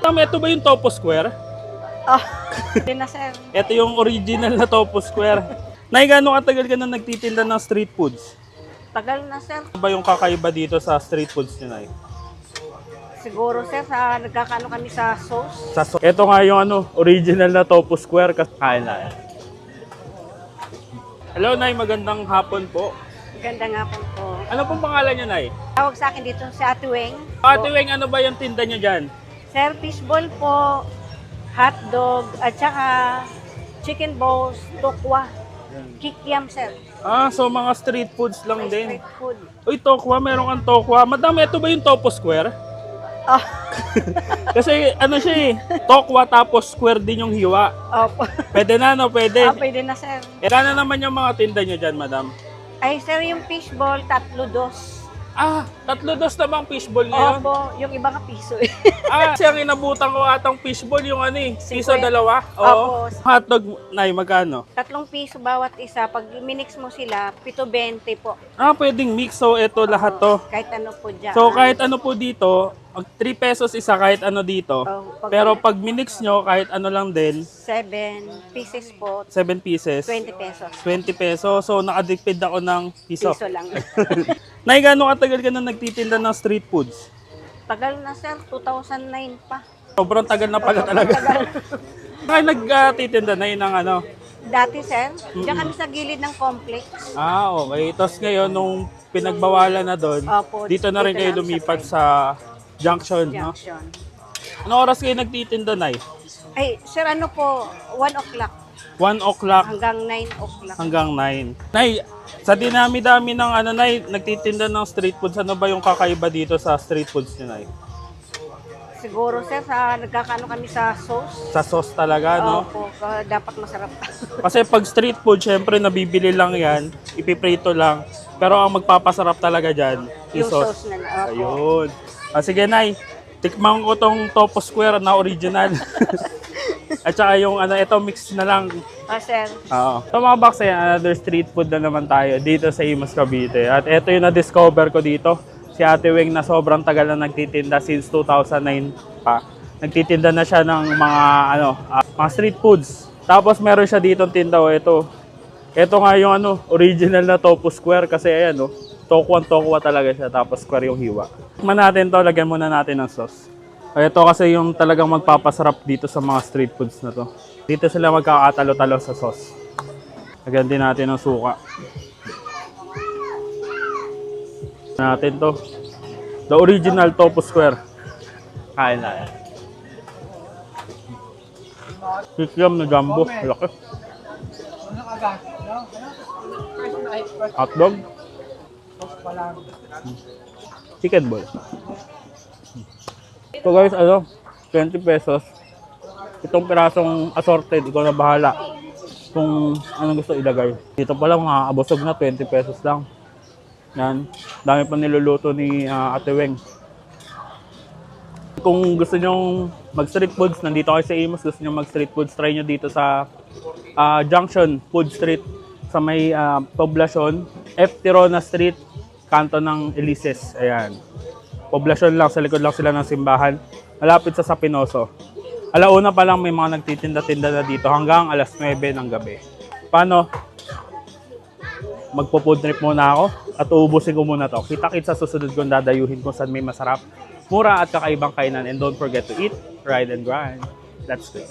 Madam, ito ba yung Topo Square? Oh, hindi na sir. Ito yung original na Topo Square. Nay, gaano katagal ka na nagtitinda ng street foods? Tagal na sir. Ano ba yung kakaiba dito sa street foods niyo, Nay? Siguro sir, sa nagkakano kami sa sauce. Ito nga yung original na Topo Square. Kain na. Hello, Nay. Magandang hapon po. Ganda nga po. Ano pong pangalan niyo, Nay? Tawag sa akin dito si Ate Weng. Ate Weng, ano ba yung tinda niyo dyan? Sir, fishball po, hotdog, at saka chicken balls, tokwa, kikiam sir. So mga street foods lang May din. street food. Uy, tokwa, meron kang tokwa. Madam, ito ba yung Topo Square? Oh, Kasi siya tokwa tapos square din yung hiwa. opo. Pwede na, no? Pwede. Pwede na sir. Kailan na naman yung mga tinda niyo dyan, madam? Ay sir, yung fishball, 3-2. 3-2 na bang fishball ngayon? Opo, yung iba nga piso eh. Kasi ang inabutan ko atang fishball yung piso 2. Oo. Opo. Hotdog, Nay, magkano? 3 piso bawat isa. Pag minix mo sila, 7.20 po. Pwedeng mix. So, ito lahat to. Kahit ano po dyan. So, kahit ano po dito, 3 pesos isa kahit ano dito. Pero pag minix nyo, kahit ano lang din, 7 pieces po, 7 pieces, 20 pesos. 20 pesos. So, nakadipid ako ng piso. Piso lang. Nay, gaano katagal ka na nagtitinda ng street foods? Tagal na sir, 2009 pa. Sobrang tagal na pala talaga. Kaya nagtitinda na yun ng Dati sir, diyan kami sa gilid ng complex. Okay. Tapos ngayon, nung pinagbawalan na doon, Opo, dito na rin dito kayo na lumipat sa junction, no? Junction. Anong oras kayo nagtitinda, Nay? Ay, sir, ano po, 1 o'clock 1 o'clock hanggang 9 o'clock. hanggang 9. Nay, sa dinami-dami ng Nay, nagtitinda ng street foods, ano ba yung kakaiba dito sa street foods niyo, Nay? Siguro sir, sa nagkakano kami sa sauce. Sa sauce talaga, no? Opo, dapat masarap. Kasi pag street food, syempre nabibili lang yan, ipiprito lang. Pero ang magpapasarap talaga dyan, yung Yung sauce. sauce na lang. Opo. Ayun. Sige, Nay. Tikman ko tong Topo Square na original. At saka yung ito mix na lang. Sir. Oo. So mga box, another street food na naman tayo dito sa Imus, Cavite. At ito yung na-discover ko dito. Si Ate Weng na sobrang tagal na nagtitinda since 2009 pa. Nagtitinda na siya ng mga mga street foods. Tapos meron siya dito tinda ito. Ito nga yung original na Topo Square kasi ayan tokwa talaga siya tapos square yung hiwa. Tikman natin to, lagyan muna natin ng sauce. Ito kasi yung talagang magpapasarap dito sa mga street foods na to. Dito sila magkakatalo-talo sa sauce. Lagyan din natin ng suka. Natin to. The original Topo Square. Kain na yan. Kikiam na jumbo. Laki. Hotdog. Chicken ball. So guys, 20 pesos. Itong pirasong assorted, ikaw na bahala kung anong gusto ilagay. Dito pa lang abusog na 20 pesos lang. Yan. Dami pa niluluto ni Ate Weng. Kung gusto nyo mag-street foods, nandito kayo sa Imus, gusto nyo mag-street foods, try nyo dito sa Junction Food Street sa may Poblacion, F. Tirona Street, kanto ng Elises. Ayan. Poblacion lang, sa likod lang sila ng simbahan. Malapit sa Sapinoso. Alauna pa lang may mga nagtitinda-tinda na dito hanggang alas 9 ng gabi. Paano? Magpo-food trip muna ako at uubusin ko muna to. Kita-kit sa susunod kong dadayuhin kung saan may masarap, mura at kakaibang kainan. And don't forget to eat, ride and grind. Let's go.